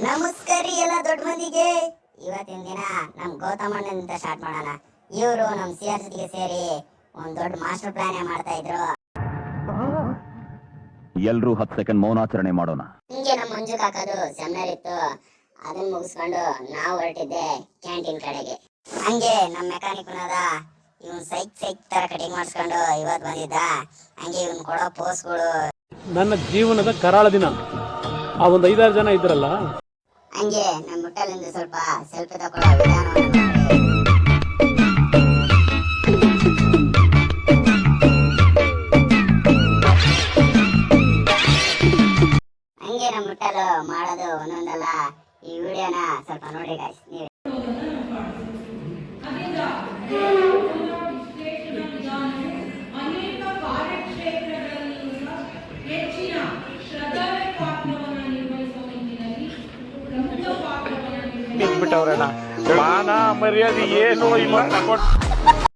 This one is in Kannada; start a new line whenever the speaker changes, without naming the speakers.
ನಮಸ್ಕಾರ ರೀ ಎಲ್ಲ ದೊಡ್ಡ ಮಂದಿಗೆ. ಇವತ್ತಿನ ದಿನ ನಮ್ ಗೌತಮಣ್ಣನಿಂದ ಸ್ಟಾರ್ಟ್ ಮಾಡೋಣ. ಇವರು ನಮ್ ಸಿಆರ್ ಜೊತೆಗೆ ಸೇರಿ ಒಂದ್ ದೊಡ್ಡ ಮಾಸ್ಟರ್ ಪ್ಲಾನ್ ಮಾಡ್ತಾ ಇದ್ರು.
ಎಲ್ರೂ 10 ಸೆಕೆಂಡ್ ಮೌನಾಚರಣೆ ಮಾಡೋಣ.
ಹಿಂಗೆ ನಮ್ ಮಂಜು ಕಾಕದು ಸೆಮಿನಾರ್ ಇತ್ತು. ಅದನ್ನ ಮುಗಿಸ್ಕೊಂಡು ನಾವು ಹೊರಟಿದ್ದೆ ಕ್ಯಾಂಟೀನ್ ಕಡೆಗೆ. ಹಂಗೆ ನಮ್ ಮೆಕ್ಯಾನಿಕ್ ಇವನ್ ಸೈಕ್ ತರ ಕಟಿಂಗ್ ಮಾಡಿಸ್ಕೊಂಡು ಇವತ್ ಬಂದಿದ್ದ. ಹಂಗೆ ಇವನ್ ಕೊಡೋ ಪೋಸ್ಗಳು
ನನ್ನ ಜೀವನದ ಕರಾಳ ದಿನ. ಆ ಒಂದು 5-6 ಜನ ಇದ್ರಲ್ಲ,
ಹಂಗೆ ನಮ್ಮ ಮುಟ್ಟಲಿಂದ ಸ್ವಲ್ಪ ಸೆಲ್ಫಿ ತಗೊಳ್ಳೋ ವಿಧಾನವನ್ನು ಹಂಗೆ ನಮ್ಮ ಮುಟ್ಟಲು ಮಾಡೋದು ಒಂದೊಂದಲ್ಲ. ಈ ವಿಡಿಯೋನ ಸ್ವಲ್ಪ ನೋಡಿ ಗಾಯ್ಸ್ ನೀವೇ.
ಬಿಟ್ಬಿಟ್ಟವ್ರಣ್ಣ ಮಾನ ಮರ್ಯಾದೆ ಏನು ಇಲ್ಲ.